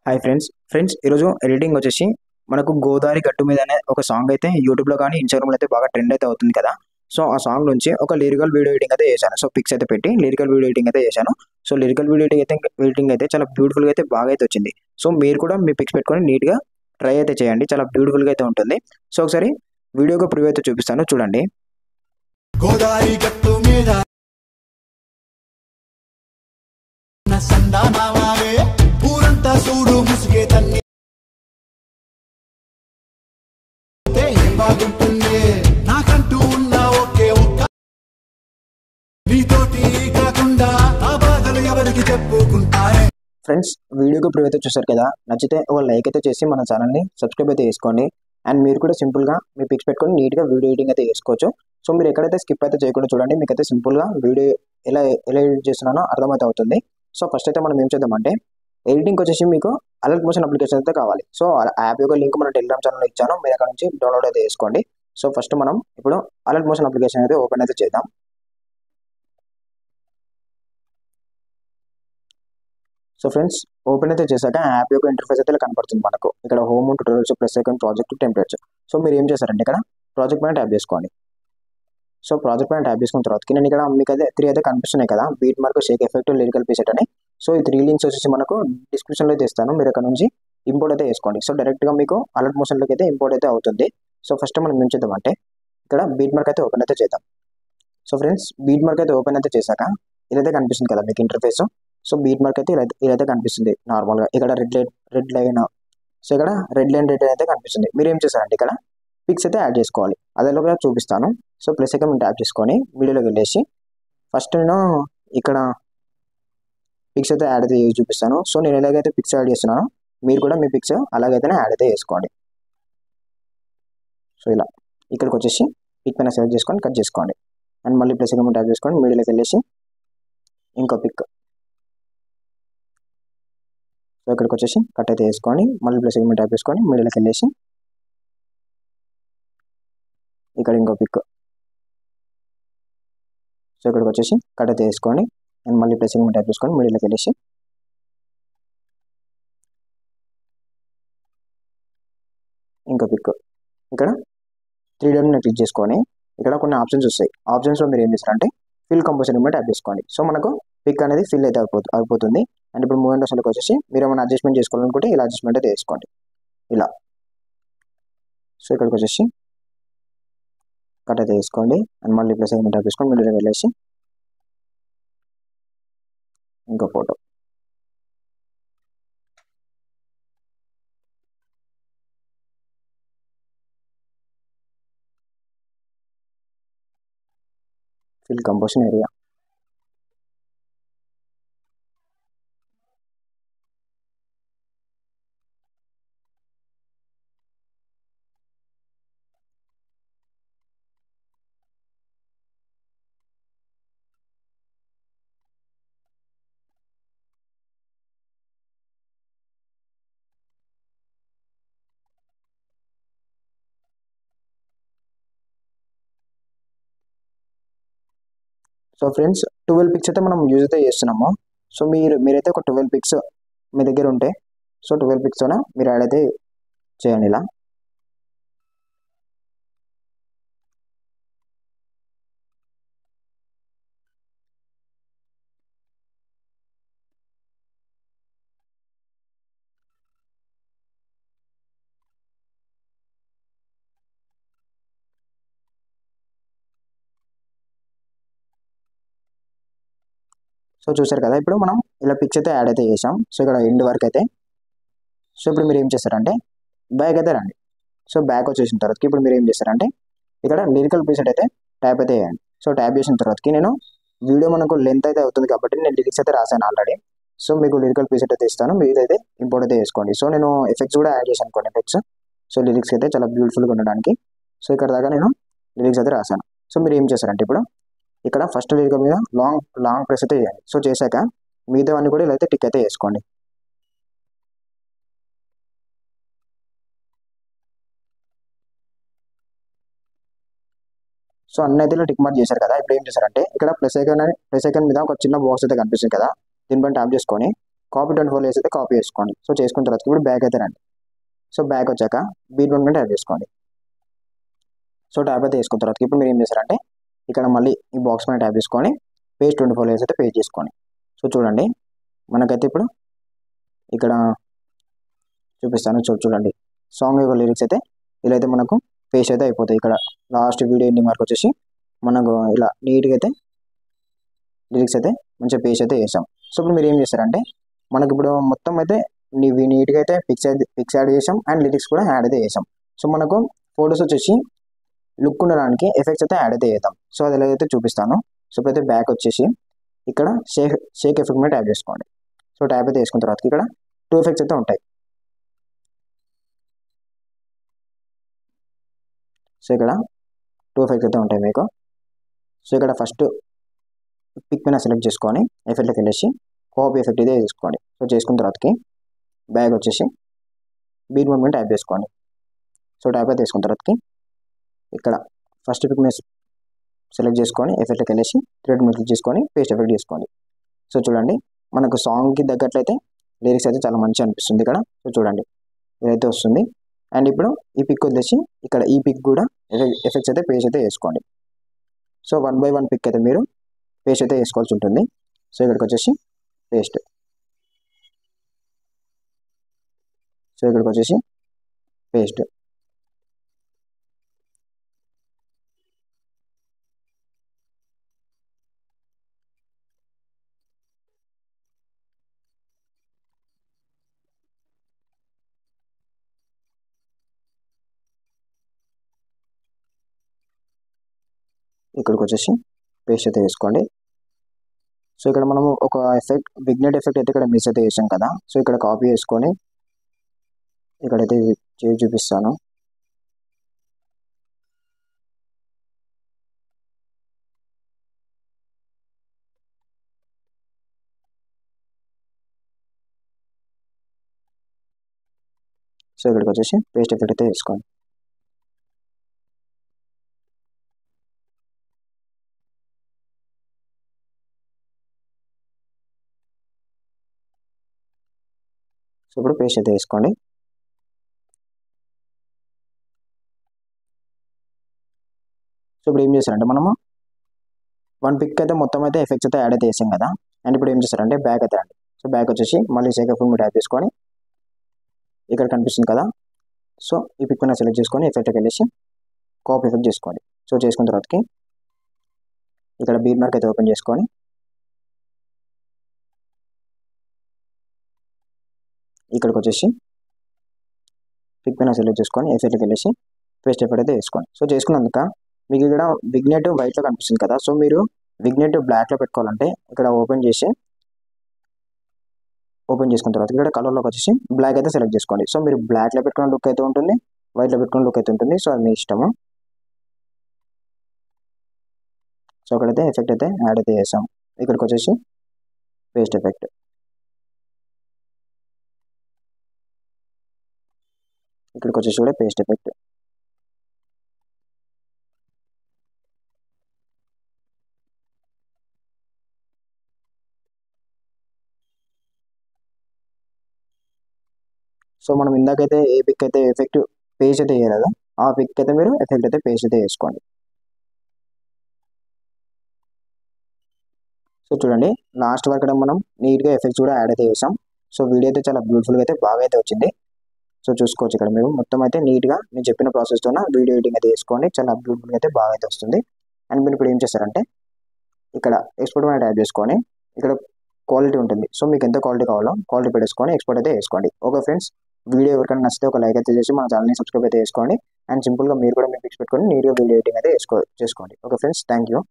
Hi friends ఈరోజు editing వచ్చేసి మనకు గోదావరి గట్టు మీద అనే ఒక సాంగ్ అయితే యూట్యూబ్లో కానీ ఇన్స్టాగ్రామ్లో అయితే బాగా ట్రెండ్ అయితే అవుతుంది కదా. సో ఆ సాంగ్ నుంచి ఒక లిరికల్ వీడియో ఎడిటింగ్ అయితే చేశాను. సో పిక్స్ అయితే పెట్టి లిరికల్ వీడియో ఎడిటింగ్ అయితే చేశాను. సో లిరికల్ వీడియో ఎడిటింగ్ అయితే చాలా బ్యూటిఫుల్గా అయితే బాగా అయితే వచ్చింది. సో మీరు కూడా మీ పిక్స్ పెట్టుకొని నీట్గా ట్రై అయితే చేయండి, చాలా బ్యూటిఫుల్గా అయితే ఉంటుంది. సో ఒకసారి వీడియోగా ప్రివ్యూ అయితే చూపిస్తాను, చూడండి. గోదావరి గట్టు మీద సందామావే ఊరంతా చూడు ముసుగే తన్ని బాగుంటుంది నాకంటూ ఉన్న ఒకే ఒక్క నీతోటి కాకుండా ఆ బాధలు ఎవరికి చెప్పుకుంటారే. ఫ్రెండ్స్ వీడియోకి ప్రివ్యూ అయితే చూసారు కదా, నచ్చితే ఒక లైక్ అయితే చేసి మన ఛానల్ని సబ్స్క్రైబ్ అయితే చేసుకోండి. అండ్ మీరు కూడా సింపుల్గా మీ పిక్స్ పెట్టుకొని నీట్గా వీడియో ఎడిటింగ్ అయితే చేసుకోవచ్చు. సో మీరు ఎక్కడైతే స్కిప్ అయితే చేయకుండా చూడండి, మీకైతే సింపుల్గా వీడియో ఎలా ఎలా ఎడిట్ చేస్తున్నానో అర్థమైతే అవుతుంది. సో ఫస్ట్ అయితే మనం ఏం చేద్దామంటే, ఎడిటింగ్ వచ్చేసి మీకు అలర్ట్ మోషన్ అప్లికేషన్ అయితే కావాలి. సో యాప్ యొక్క లింక్ మన టెలిగ్రామ్ ఛానల్లో ఇచ్చాను, మీరు అక్కడ నుంచి డౌన్లోడ్ అయితే చేసుకోండి. సో ఫస్ట్ మనం ఇప్పుడు అలర్ట్ మోషన్ అప్లికేషన్ అయితే ఓపెన్ అయితే చేద్దాం. సో ఫ్రెండ్స్ ఓపెన్ అయితే చేశాక యాప్ యొక్క ఇంటర్ఫేస్ అయితే ఇలా కనపడుతుంది మనకు. ఇక్కడ home, tutorials, plus icon, project, templates. So మీరు ఏం చేశారంటే ఇక్కడ ప్రాజెక్ట్ పైన ట్యాప్ చేసుకోండి. సో ప్రాజెక్ట్ పైన ట్యాప్ చేసుకున్న తర్వాత నేను ఇక్కడ మీకు అయితే 3 అయితే కనిపిస్తున్నాయి కదా, beat mark, Sheikh effect, lyrical preset అని. సో ఈ 3 లింక్స్ వచ్చేసి మనకు డిస్క్రిప్షన్లో అయితే ఇస్తాను, మీరు అక్కడ నుంచి ఇంపోర్ట్ అయితే చేసుకోండి. సో డైరెక్ట్గా మీకు అలర్ట్ మోషన్లోకి అయితే ఇంపోర్ట్ అయితే అవుతుంది. సో ఫస్ట్ మనం ఏం చేద్దామంటే ఇక్కడ బీట్ మార్క్ అయితే ఓపెన్ అయితే చేద్దాం. సో ఫ్రెండ్స్ బీట్ మార్క్ అయితే ఓపెన్ అయితే చేశాక ఇదైతే కనిపిస్తుంది కదా మీకు ఇంటర్ఫేస్. సో బీట్ మార్క్ అయితే ఇదైతే కనిపిస్తుంది నార్మల్గా. ఇక్కడ రెడ్ లైన్, సో ఇక్కడ రెడ్ అయితే కనిపిస్తుంది. మీరు ఏం చేస్తారంటే ఇక్కడ పిక్స్ అయితే యాడ్ చేసుకోవాలి, అదేలోగా చూపిస్తాను. సో ప్లస్ ఐకాన్ ట్యాప్ చేసుకొని వీడియోలోకి వెళ్ళేసి ఫస్ట్ నేను ఇక్కడ పిక్స్ అయితే యాడ్ అయితే చూపిస్తాను. సో నేను ఎలాగైతే పిక్స్ యాడ్ చేస్తున్నానో మీరు కూడా మీ పిక్స్ అలాగైతేనే యాడ్ అయితే చేసుకోండి. సో ఇలా ఇక్కడికి వచ్చేసి పిక్ పైన సెలెక్ట్ చేసుకొని కట్ చేసుకోండి. అండ్ మళ్ళీ ప్లస్ ఐకాన్ ట్యాప్ చేసుకొని వీడియోలోకి వెళ్ళేసి ఇంకో పిక్, సో ఇక్కడికి వచ్చేసి కట్ అయితే వేసుకొని మళ్ళీ ప్లస్ ఐకాన్ ట్యాప్ చేసుకొని వీడియోలోకి వెళ్ళేసి ఇక్కడ ఇంకో పిక్, సో ఇక్కడికి వచ్చేసి కట్ అయితే వేసుకోండి. అండ్ మళ్ళీ ప్లస్ ఐకాన్ ట్యాప్ చేసుకొని వీడియోలోకి వెళ్ళేసి ఇంకో పిక్, ఇక్కడ 3 డాట్ క్లిక్ చేసుకొని ఇక్కడ కొన్ని ఆప్షన్స్ వస్తాయి. ఆప్షన్స్లో మీరు ఏం చేస్తారంటే ఫిల్ కంపోజిషన్ మీద ట్యాప్ చేసుకోండి. సో మనకు పిక్ అనేది ఫిల్ అయితే అయిపోతుంది. అండ్ ఇప్పుడు మూమెంట్ అసలుకి వచ్చేసి మీరు ఏమైనా అడ్జస్ట్మెంట్ చేసుకోవాలనుకుంటే ఇలా అడ్జస్ట్మెంట్ అయితే వేసుకోండి ఇలా. సో ఇక్కడికి వచ్చేసి కట్ అయితే వేసుకోండి. అండ్ మళ్ళీ ప్లస్ ఐకాన్ ట్యాప్ చేసుకొని వీడియోలోకి వెళ్ళేసి ఇంకో photo, fill composition area. So friends 12 pics అయితే మనం యూజ్ అయితే చేస్తున్నాము. సో మీరైతే ఒక 12 పిక్స్ మీ దగ్గర ఉంటే సో 12 పిక్స్ మీరు యాడ్ అయితే చేయండి ఇలా. సో చూసారు కదా, ఇప్పుడు మనం ఇలా పిక్స్ అయితే యాడ్ అయితే చేసాం. సో ఇక్కడ ఎండ్ వరకు అయితే. సో ఇప్పుడు మీరు ఏం చేస్తారంటే బ్యాక్ అయితే రండి. సో బ్యాక్ వచ్చేసిన తర్వాతకి ఇప్పుడు మీరు ఏం చేస్తారంటే ఇక్కడ లిరికల్ ప్రీసెట్ అయితే ట్యాప్ అయితే చేయండి. సో ట్యాప్ చేసిన తర్వాతకి నేను వీడియో మనకు లెంత్ అయితే అవుతుంది కాబట్టి నేను లిరిక్స్ అయితే రాశాను ఆల్రెడీ. సో మీకు లిరికల్ ప్రీసెట్ అయితే ఇస్తాను, మీరు అయితే ఇంపోర్ట్ అయితే చేసుకోండి. సో నేను ఎఫెక్ట్స్ కూడా యాడ్ చేశాను, కొన్ని ఎఫెక్ట్స్. సో లిరిక్స్ అయితే చాలా బ్యూటిఫుల్గా ఉండడానికి. సో ఇక్కడ దాకా నేను లిరిక్స్ అయితే రాశాను. సో మీరు ఏం చేస్తారంటే ఇప్పుడు ఇక్కడ ఫస్ట్ లిరికల్ మీద లాంగ్ ప్రెస్ అయితే చేయండి. సో చేశాక మిగతావన్నీ కూడా ఇలా అయితే టిక్ అయితే వేసుకోండి. సో అన్ని అయితే టిక్ మార్క్ చేశారు కదా, ఇప్పుడు ఏం చేశారంటే ఇక్కడ ప్లస్ ఐకాన్ మీద ఒక చిన్న బాక్స్ అయితే కనిపిస్తుంది కదా, దీనిపైన ట్యాప్ చేసుకొని కాపీ 24 లేయర్స్ అయితే కాపీ చేసుకోండి. సో చేసుకున్న తర్వాత ఇప్పుడు బ్యాక్ అయితే రండి. సో బ్యాక్ వచ్చాక బీట్ వన్ మీద ట్యాప్ చేసుకోండి. సో ట్యాప్ అయితే వేసుకున్న తర్వాత ఇప్పుడు మీరు ఏం చేస్తారంటే ఇక్కడ మళ్ళీ ఈ బాక్స్ మీద ట్యాప్ చేసుకొని పేజ్ 24 లేయర్స్ అయితే పేజ్ చేసుకోండి. సో చూడండి మనకైతే ఇప్పుడు ఇక్కడ చూపిస్తాను. చూడండి సాంగ్ యొక్క లిరిక్స్ అయితే ఇలా అయితే మనకు పేజ్ అయితే అయిపోతాయి. ఇక్కడ లాస్ట్ వీడియో ఎండింగ్ వరకు వచ్చేసి మనకు ఇలా నీట్గా అయితే లిరిక్స్ అయితే మంచిగా పేజ్ అయితే వేసాం. సో ఇప్పుడు మీరు ఏం చేస్తారంటే మనకి ఇప్పుడు మొత్తం అయితే నీట్గా అయితే పిక్స్ యాడ్ చేసాం అండ్ లిరిక్స్ కూడా యాడ్ అయితే చేసాం. సో మనకు ఫొటోస్ వచ్చేసి లుక్ ఉండడానికి ఎఫెక్ట్స్ అయితే యాడ్ అయితే చేద్దాం. సో అది ఎలాగైతే చూపిస్తాను. సో ఇప్పుడైతే బ్యాక్ వచ్చేసి ఇక్కడ షేక్ ఎఫెక్ట్ మీద ట్యాప్ చేసుకోండి. సో ట్యాప్ అయితే వేసుకున్న తర్వాత ఇక్కడ 2 ఎఫెక్ట్స్ అయితే ఉంటాయి. సో ఇక్కడ 2 ఎఫెక్ట్స్ అయితే ఉంటాయి మీకు. సో ఇక్కడ ఫస్ట్ పిక్ మీద సెలెక్ట్ చేసుకొని ఎఫెక్ట్లోకి వెళ్ళేసి కాపీ ఎఫెక్ట్ ఇదే చేసుకోండి. సో చేసుకున్న తర్వాతకి బ్యాగ్ వచ్చేసి బీట్ వన్ మీద ట్యాప్ చేసుకోండి. సో ట్యాప్ అయితే వేసుకున్న తర్వాతకి ఇక్కడ ఫస్ట్ పిక్ మీద సెలెక్ట్ చేసుకొని ఎఫెక్ట్లోకి వెళ్ళేసి థ్రెడ్ మీద క్లిక్ చేసుకొని పేస్ట్ ఎఫెక్ట్ చేసుకోండి. సో చూడండి మనకు సాంగ్కి తగ్గట్లయితే లిరిక్స్ అయితే చాలా మంచిగా అనిపిస్తుంది ఇక్కడ. సో చూడండి ఇదైతే వస్తుంది. అండ్ ఇప్పుడు ఈ పిక్ వదిలేసి ఇక్కడ ఈ పిక్ కూడా ఎఫెక్ట్స్ అయితే పేస్ట్ అయితే వేసుకోండి. సో 1 by 1 పిక్ అయితే మీరు పేస్ట్ అయితే వేసుకోవాల్సి ఉంటుంది. సో ఇక్కడికి వచ్చేసి పేస్ట్, సో ఇక్కడికి వచ్చేసి పేస్ట్, ఇక్కడికి వచ్చేసి పేస్ట్ అయితే వేసుకోండి. సో ఇక్కడ మనము ఒక ఎఫెక్ట్ విగ్నెట్ ఎఫెక్ట్ అయితే ఇక్కడ మిస్ అయితే చేసాం కదా. సో ఇక్కడ కాపీ చేసుకొని ఇక్కడైతే చేసి చూపిస్తాను. సో ఇక్కడికి వచ్చేసి పేస్ట్ ఎఫెక్ట్ అయితే వేసుకోండి. సో ఇప్పుడు పేస్ట్ అయితే వేసుకోండి. సో ఇప్పుడు ఏం చేస్తారంటే మనము 1 పిక్ అయితే మొత్తం అయితే ఎఫెక్ట్స్ అయితే యాడ్ అయితే వేసాం కదా. అండ్ ఇప్పుడు ఏం చేస్తారంటే బ్యాక్ అయితే రండి. సో బ్యాక్ వచ్చేసి మళ్ళీ షేక్ ఎఫెక్ట్ మీద ట్యాప్ చేసుకొని ఇక్కడ కనిపిస్తుంది కదా. సో ఈ పిక్ మీద సెలెక్ట్ చేసుకొని ఎఫెక్ట్కి వెళ్ళేసి కాపీ ఎఫెక్ట్ చేసుకోండి. సో చేసుకున్న తర్వాతకి ఇక్కడ బీట్ మార్క్ అయితే ఓపెన్ చేసుకొని ఇక్కడికి వచ్చేసి పిక్ మీద సెలెక్ట్ చేసుకొని ఎఫెక్ట్కి వెళ్ళేసి పేస్ట్ ఎఫెక్ట్ అయితే వేసుకోండి. సో చేసుకున్నందుక మీకు ఇక్కడ విగ్నెట్ వైట్లో కనిపిస్తుంది కదా. సో మీరు విగ్నెట్ బ్లాక్లో పెట్టుకోవాలంటే ఇక్కడ ఓపెన్ చేసుకున్న తర్వాత ఇక్కడ కలర్లోకి వచ్చేసి బ్లాక్ అయితే సెలెక్ట్ చేసుకోండి. సో మీరు బ్లాక్లో పెట్టుకున్న లుక్ అయితే ఉంటుంది, వైట్లో పెట్టుకున్న లుక్ అయితే ఉంటుంది. సో అది మీ ఇష్టము. సో అక్కడైతే ఎఫెక్ట్ అయితే యాడ్ అయితే చేసాం. ఇక్కడికి వచ్చేసి పేస్ట్ ఎఫెక్ట్, ఇక్కడికి వచ్చేసి కూడా పేస్ట్ ఎఫెక్ట్. సో మనం ఇందాకైతే ఏ పిక్ అయితే ఎఫెక్ట్ పేస్ట్ అయితే వేయలేదో ఆ పిక్ అయితే మీరు ఎఫెక్ట్ అయితే పేస్ట్ అయితే వేసుకోండి. సో చూడండి లాస్ట్ వరకు మనం నీట్గా ఎఫెక్ట్స్ కూడా యాడ్ అయితే చేసాం. సో వీడియో అయితే చాలా బ్యూటిఫుల్గా అయితే బాగా అయితే వచ్చింది. సో చూసుకోవచ్చు ఇక్కడ మేము మొత్తం అయితే నీట్గా నేను చెప్పిన ప్రాసెస్తో వీడియో ఎడిటింగ్ అయితే వేసుకోండి. చాలా బ్యూటిఫుల్గా అయితే బాగా అయితే వస్తుంది. అండ్ మీరు ఇప్పుడు ఏం చేస్తారంటే ఇక్కడ ఎక్స్పోర్ట్ మీద ట్యాప్ చేసుకొని ఇక్కడ క్వాలిటీ ఉంటుంది. సో మీకు ఎంత క్వాలిటీ కావాలో క్వాలిటీ పెట్టేసుకొని ఎక్స్పోర్ట్ అయితే వేసుకోండి. ఓకే ఫ్రెండ్స్, వీడియో ఎవరికైనా నచ్చితే ఒక లైక్ అయితే చేసి మన ఛానల్ని సబ్స్క్రైబ్ అయితే చేసుకోండి. అండ్ సింపుల్గా మీరు కూడా మీ పిక్స్ పెట్టుకొని నీట్గా వీడియో ఎడిటింగ్ అయితే చేసుకోండి. Okay friends, thank you.